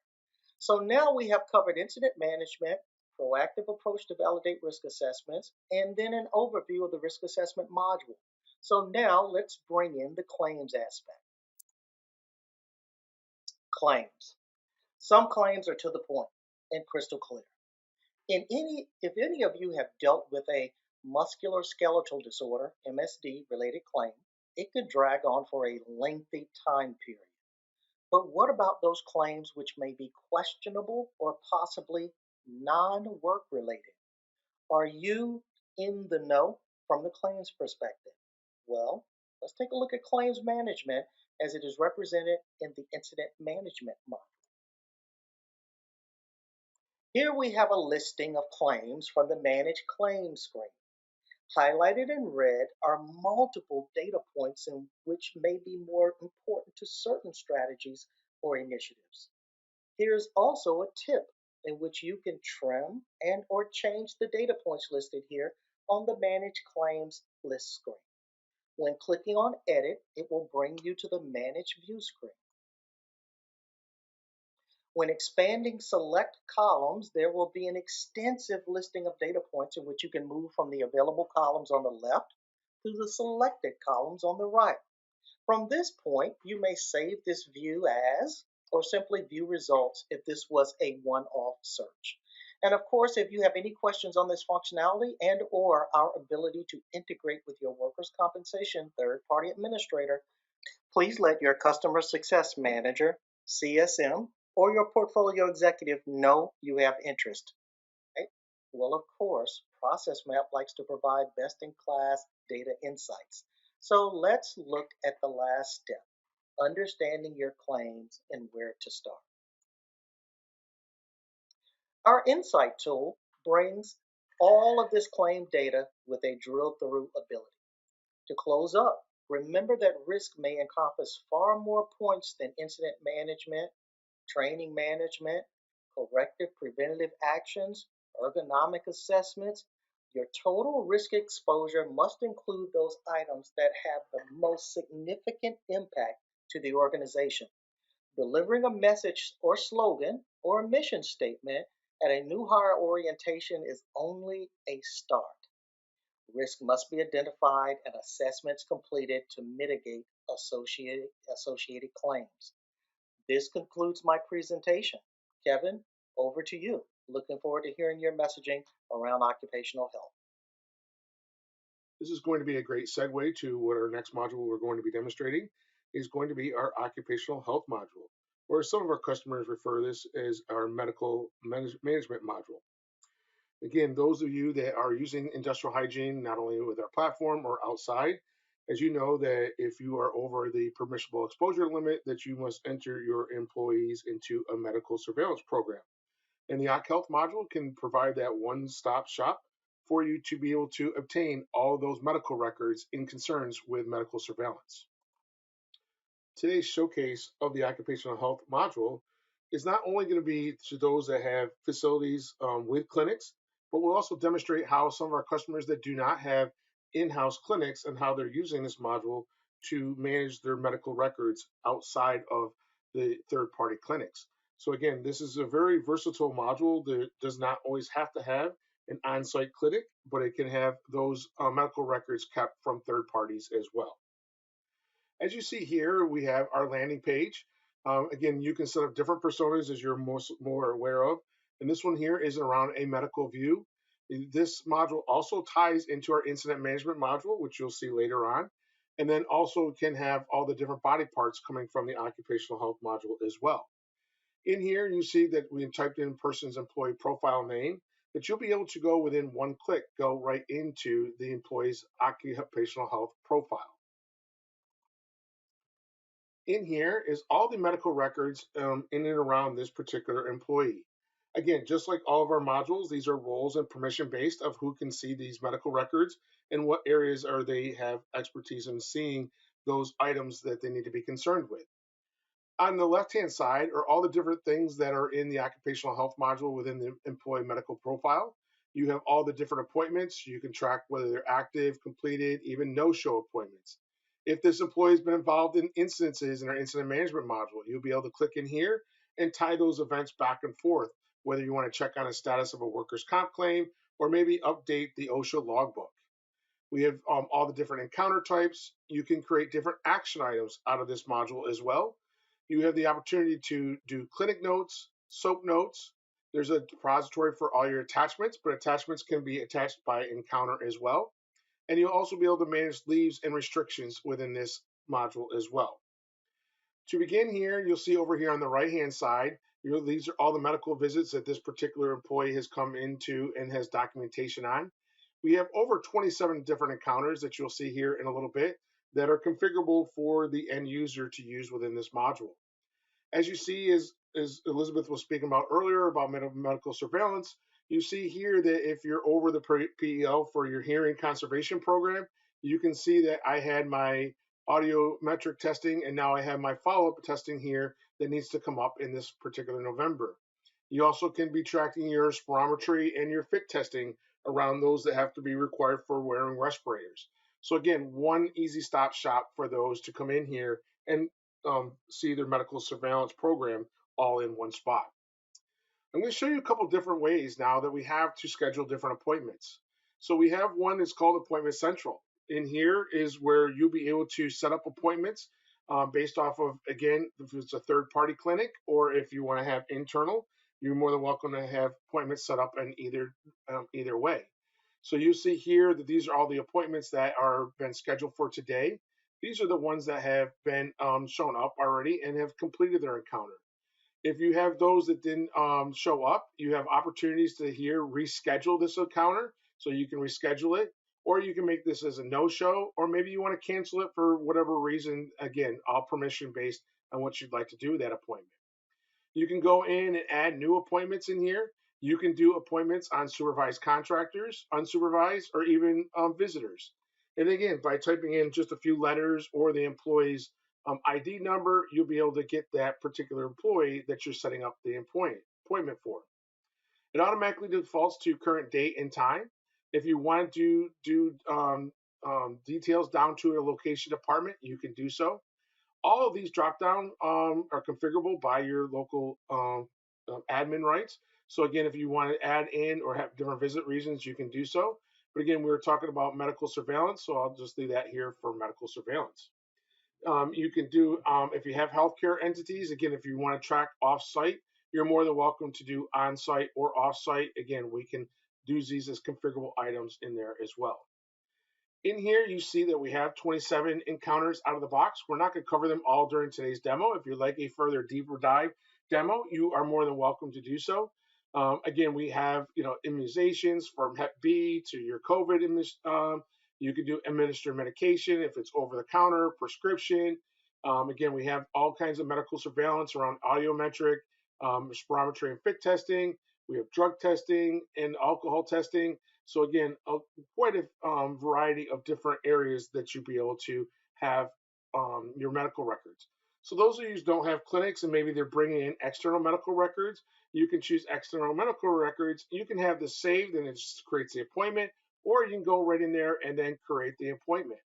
So now we have covered incident management, proactive approach to validate risk assessments, and then an overview of the risk assessment module. So now let's bring in the claims aspect. Claims. Some claims are to the point and crystal clear. If any of you have dealt with a musculoskeletal disorder, MSD related claim, it could drag on for a lengthy time period. But what about those claims which may be questionable or possibly non-work related? Are you in the know from the claims perspective? Well, let's take a look at claims management as it is represented in the incident management module. Here we have a listing of claims from the Manage Claims screen. Highlighted in red are multiple data points in which may be more important to certain strategies or initiatives. Here's also a tip in which you can trim and or change the data points listed here on the Manage Claims list screen. When clicking on Edit, it will bring you to the Manage View screen. When expanding select columns, there will be an extensive listing of data points in which you can move from the available columns on the left to the selected columns on the right. From this point, you may save this view as, or simply view results if this was a one-off search. And of course, if you have any questions on this functionality and or our ability to integrate with your workers' compensation third-party administrator, please let your customer success manager, CSM, or your portfolio executive know you have interest. Okay? Well, of course, ProcessMap likes to provide best-in-class data insights. So let's look at the last step, understanding your claims and where to start. Our Insight tool brings all of this claim data with a drill-through ability. To close up, remember that risk may encompass far more points than incident management, training management, corrective preventative actions, ergonomic assessments. Your total risk exposure must include those items that have the most significant impact to the organization. Delivering a message or slogan or a mission statement at a new hire orientation is only a start. Risk must be identified and assessments completed to mitigate associated claims. This concludes my presentation. Kevin, over to you. Looking forward to hearing your messaging around occupational health. This is going to be a great segue to what our next module we're going to be demonstrating is going to be our occupational health module, or some of our customers refer to this as our medical management module. Again, those of you that are using industrial hygiene, not only with our platform or outside, as you know that if you are over the permissible exposure limit, that you must enter your employees into a medical surveillance program. And the Occ Health module can provide that one-stop shop for you to be able to obtain all those medical records in concerns with medical surveillance. today's showcase of the occupational health module is not only going to be to those that have facilities with clinics, but we'll also demonstrate how some of our customers that do not have in-house clinics and how they're using this module to manage their medical records outside of the third-party clinics. So again, this is a very versatile module that does not always have to have an on-site clinic, but it can have those medical records kept from third parties as well. As you see here, we have our landing page. Again, you can set up different personas as you're more aware of. And this one here is around a medical view. This module also ties into our incident management module, which you'll see later on. And then also can have all the different body parts coming from the occupational health module as well. In here, you see that we typed in person's employee profile name, that you'll be able to go within one click, go right into the employee's occupational health profile. In here is all the medical records in and around this particular employee. Again, just like all of our modules, these are roles and permission based of who can see these medical records and what areas are they have expertise in seeing those items that they need to be concerned with. On the left-hand side are all the different things that are in the occupational health module within the employee medical profile. You have all the different appointments. You can track whether they're active, completed, even no-show appointments. If this employee has been involved in incidences in our incident management module, you'll be able to click in here and tie those events back and forth, whether you want to check on a status of a workers' comp claim or maybe update the OSHA logbook. We have all the different encounter types. You can create different action items out of this module as well. You have the opportunity to do clinic notes, SOAP notes. There's a repository for all your attachments, but attachments can be attached by encounter as well. And you'll also be able to manage leaves and restrictions within this module as well. To begin here, you'll see over here on the right-hand side, these are all the medical visits that this particular employee has come into and has documentation on. We have over 27 different encounters that you'll see here in a little bit that are configurable for the end user to use within this module. As you see, as Elizabeth was speaking about earlier about medical surveillance, you see here that if you're over the PEL for your hearing conservation program, you can see that I had my audiometric testing and now I have my follow-up testing here that needs to come up in this particular November. You also can be tracking your spirometry and your fit testing around those that have to be required for wearing respirators. So again, one easy stop shop for those to come in here and see their medical surveillance program all in one spot. I'm going to show you a couple different ways now that we have to schedule different appointments. So we have one that's called Appointment Central. In here is where you'll be able to set up appointments based off of, again, if it's a third-party clinic or if you want to have internal, you're more than welcome to have appointments set up in either way. So you see here that these are all the appointments that are been scheduled for today. These are the ones that have been shown up already and have completed their encounter. If you have those that didn't show up, you have opportunities to here reschedule this encounter, so you can reschedule it, or you can make this as a no-show, or maybe you want to cancel it for whatever reason. Again, all permission based on what you'd like to do with that appointment. You can go in and add new appointments in here. You can do appointments on supervised contractors, unsupervised, or even visitors. And again, by typing in just a few letters or the employee's ID number, you'll be able to get that particular employee that you're setting up the appointment for. It automatically defaults to current date and time. If you want to do details down to a location department, you can do so. All of these drop-down are configurable by your local admin rights. So again, if you want to add in or have different visit reasons, you can do so. But again, we were talking about medical surveillance, so I'll just leave that here for medical surveillance. You can do, if you have healthcare entities, again, if you want to track off-site, you're more than welcome to do on-site or off-site. Again, we can do these as configurable items in there as well. In here, you see that we have 27 encounters out of the box. We're not going to cover them all during today's demo. If you'd like a further deeper dive demo, you are more than welcome to do so. Again, we have immunizations from Hep B to your COVID. You can do administer medication if it's over the counter, prescription. Again, we have all kinds of medical surveillance around audiometric, spirometry and fit testing. We have drug testing and alcohol testing. So again, quite a variety of different areas that you'll be able to have your medical records. So those of you who don't have clinics and maybe they're bringing in external medical records, you can choose external medical records. You can have this saved and it just creates the appointment, or you can go right in there and then create the appointment.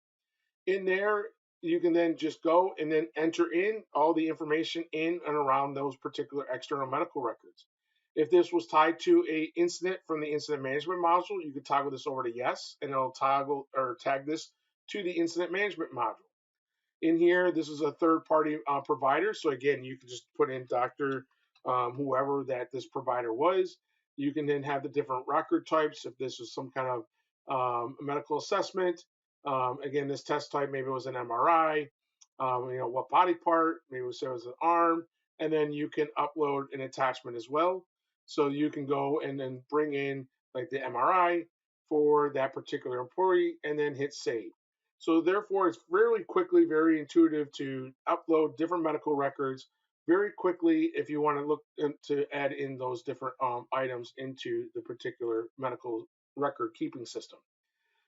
In there, you can then just go and then enter in all the information in and around those particular external medical records. If this was tied to a incident from the incident management module, you could toggle this over to yes, and it'll toggle or tag this to the incident management module. In here, this is a third-party provider. So again, you can just put in doctor, whoever that this provider was. You can then have the different record types. If this is some kind of medical assessment, again, this test type maybe it was an MRI. What body part? Maybe it was an arm, and then you can upload an attachment as well. So you can go and then bring in like the MRI for that particular employee, and then hit save. So therefore, it's very quickly, very intuitive to upload different medical records very quickly if you want to look to add in those different items into the particular medical record keeping system.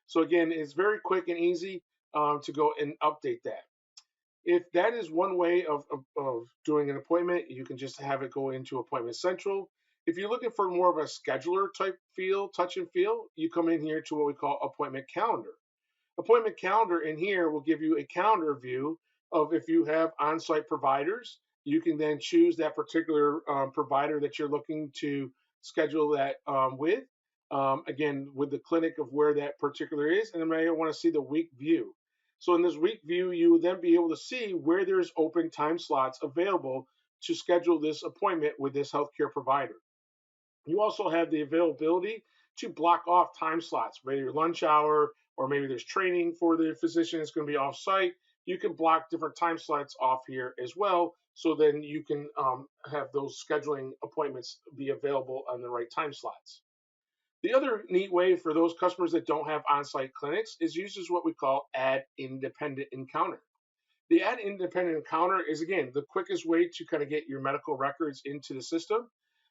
So again, it's very quick and easy to go and update that. If that is one way of doing an appointment, you can just have it go into Appointment Central. If you're looking for more of a scheduler type feel, touch and feel, you come in here to what we call Appointment Calendar. Appointment Calendar in here will give you a calendar view of if you have on-site providers. You can then choose that particular provider that you're looking to schedule that with. Again, with the clinic of where that particular is, and then I want to see the week view. So in this week view, you will then be able to see where there's open time slots available to schedule this appointment with this healthcare provider. You also have the availability to block off time slots, maybe your lunch hour, or maybe there's training for the physician that's going to be off site. You can block different time slots off here as well. So then you can have those scheduling appointments be available on the right time slots. The other neat way for those customers that don't have on-site clinics is uses what we call Add Independent Encounter. The Add Independent Encounter is, again, the quickest way to kind of get your medical records into the system.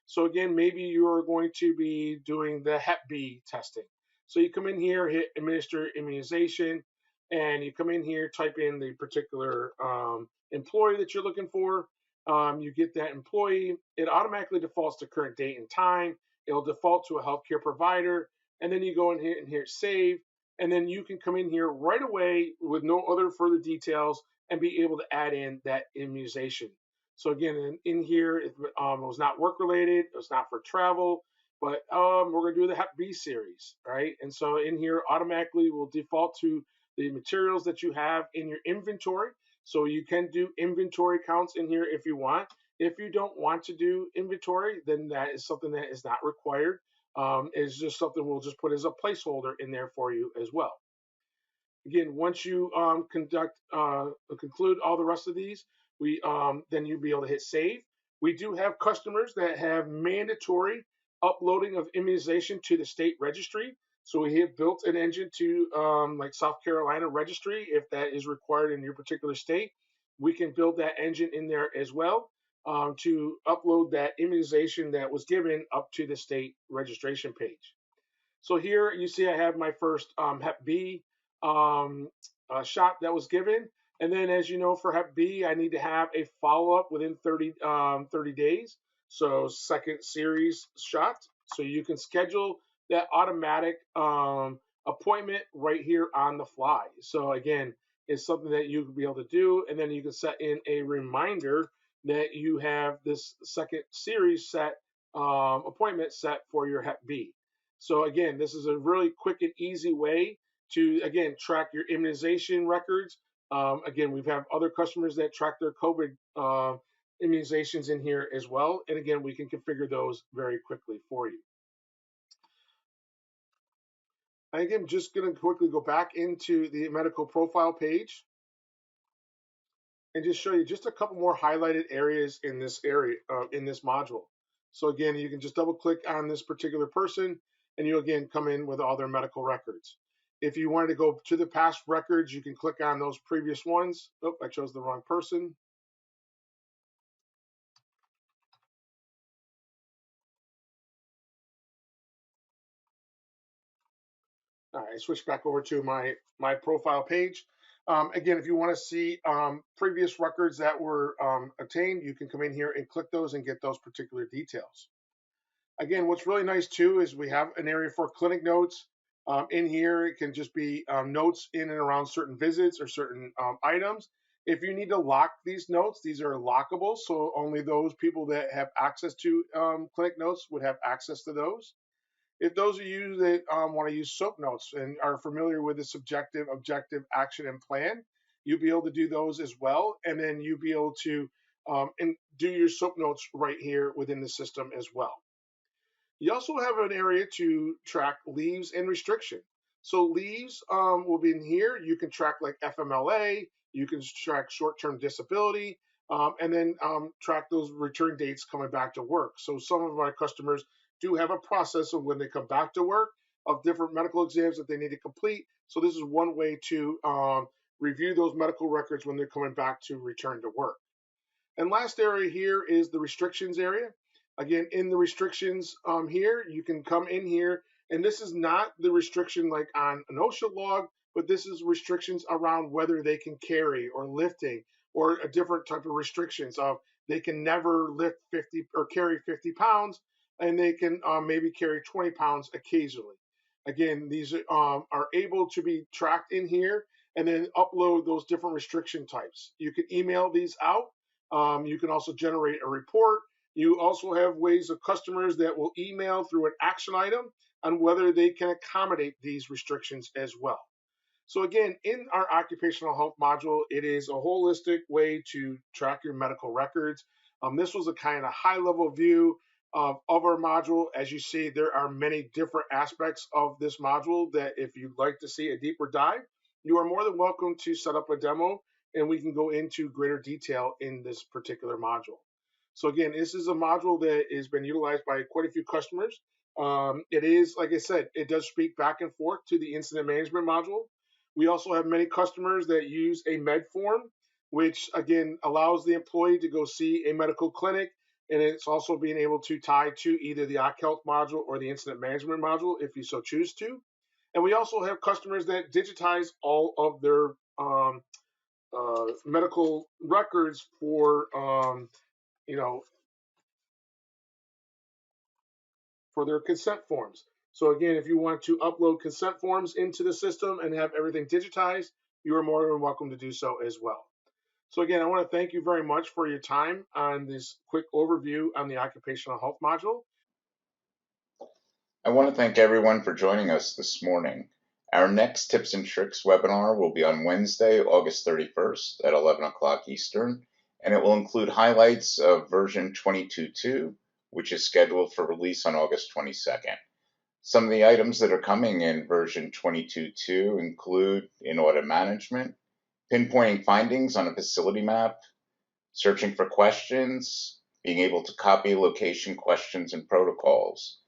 So again, maybe you're going to be doing the Hep B testing. So you come in here, hit Administer Immunization, and you come in here, type in the particular employee that you're looking for. You get that employee. It automatically defaults to current date and time. It'll default to a healthcare provider. And then you go in here and hit Save. And then you can come in here right away with no other further details and be able to add in that immunization. So again, in here, it was not work related, it was not for travel, but we're going to do the Hep B series, right? And so in here, automatically will default to the materials that you have in your inventory. So you can do inventory counts in here if you want. If you don't want to do inventory, then that is something that is not required. It's just something we'll just put as a placeholder in there for you as well. Again, once you conclude all the rest of these, then you'll be able to hit save. We do have customers that have mandatory uploading of immunization to the state registry. So we have built an engine to like South Carolina registry. If that is required in your particular state, we can build that engine in there as well to upload that immunization that was given up to the state registration page. So here you see I have my first Hep B shot that was given. And then as you know, for Hep B, I need to have a follow-up within 30 days. So second series shot. So you can schedule that automatic appointment right here on the fly. So again, it's something that you can be able to do. And then you can set in a reminder that you have this second series set appointment set for your Hep B. So again, this is a really quick and easy way to, again, track your immunization records. Again, we've had other customers that track their COVID immunizations in here as well. And again, we can configure those very quickly for you. And again, just going to quickly go back into the medical profile page and just show you just a couple more highlighted areas in this area, in this module. So again, you can just double click on this particular person and you again come in with all their medical records. If you wanted to go to the past records, you can click on those previous ones. Oh, I chose the wrong person. All right, I switched back over to my profile page. Again, if you want to see previous records that were obtained, you can come in here and click those and get those particular details. Again, what's really nice too is we have an area for clinic notes. In here, it can just be notes in and around certain visits or certain items. If you need to lock these notes, these are lockable, so only those people that have access to clinic notes would have access to those. If those of you that want to use SOAP notes and are familiar with the subjective, objective, action, and plan, you'll be able to do those as well. And then you'll be able to do your SOAP notes right here within the system as well. You also have an area to track leaves and restriction. So leaves will be in here. You can track like FMLA, you can track short-term disability, and then track those return dates coming back to work. So some of my customers do have a process of when they come back to work of different medical exams that they need to complete. So this is one way to review those medical records when they're coming back to return to work. And last area here is the restrictions area. Again, in the restrictions here, you can come in here, and this is not the restriction like on an OSHA log, but this is restrictions around whether they can carry or lifting, or a different type of restrictions of they can never lift 50 or carry 50 pounds, and they can maybe carry 20 pounds occasionally. Again, these are able to be tracked in here, and then upload those different restriction types. You can email these out. You can also generate a report. You also have ways of customers that will email through an action item on whether they can accommodate these restrictions as well. So again, in our occupational health module, it is a holistic way to track your medical records. This was a kind of high level view of our module. As you see, there are many different aspects of this module that if you'd like to see a deeper dive, you are more than welcome to set up a demo and we can go into greater detail in this particular module. So again, this is a module that has been utilized by quite a few customers. It is, like I said, it does speak back and forth to the incident management module. We also have many customers that use a med form, which again allows the employee to go see a medical clinic, and it's also being able to tie to either the OcHealth module or the incident management module if you so choose to. And we also have customers that digitize all of their medical records for for their consent forms. So again, if you want to upload consent forms into the system and have everything digitized, you are more than welcome to do so as well. So again, I want to thank you very much for your time on this quick overview on the occupational health module. I want to thank everyone for joining us this morning. Our next Tips and Tricks webinar will be on Wednesday, August 31st at 11 o'clock Eastern, and it will include highlights of version 22.2, which is scheduled for release on August 22nd. Some of the items that are coming in version 22.2 include in audit management, pinpointing findings on a facility map, searching for questions, being able to copy location questions and protocols.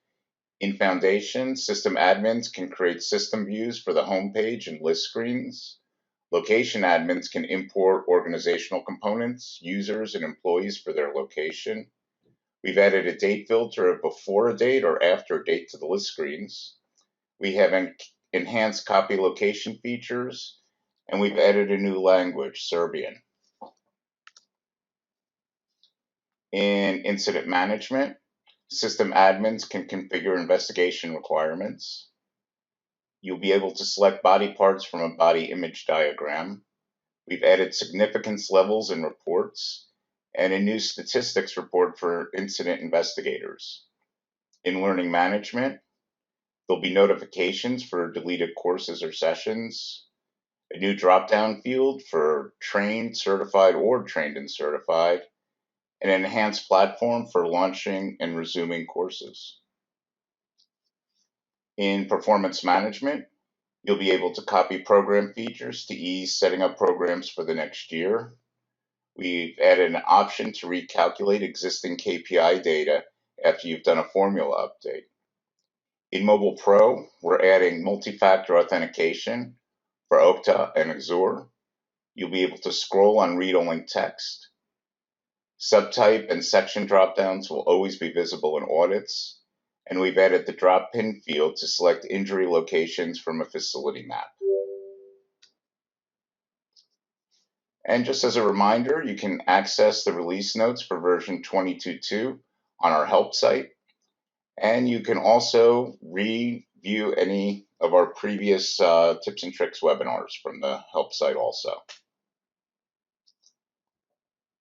In Foundation, system admins can create system views for the homepage and list screens. Location admins can import organizational components, users, and employees for their location. We've added a date filter of before a date or after a date to the list screens. We have enhanced copy location features, and we've added a new language, Serbian. In incident management, system admins can configure investigation requirements. You'll be able to select body parts from a body image diagram. We've added significance levels in reports and a new statistics report for incident investigators. In learning management, there'll be notifications for deleted courses or sessions, a new drop-down field for trained, certified, or trained and certified, an enhanced platform for launching and resuming courses. In performance management, you'll be able to copy program features to ease setting up programs for the next year. We've added an option to recalculate existing KPI data after you've done a formula update. In Mobile Pro, we're adding multi-factor authentication for Okta and Azure. You'll be able to scroll on read-only text. Subtype and section dropdowns will always be visible in audits, and we've added the drop pin field to select injury locations from a facility map. And just as a reminder, you can access the release notes for version 22.2 on our help site. And you can also review any of our previous tips and tricks webinars from the help site also.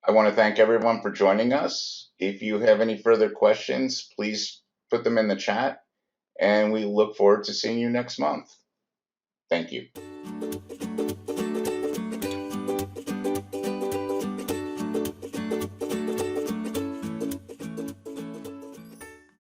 I want to thank everyone for joining us. If you have any further questions, please put them in the chat, and we look forward to seeing you next month. Thank you.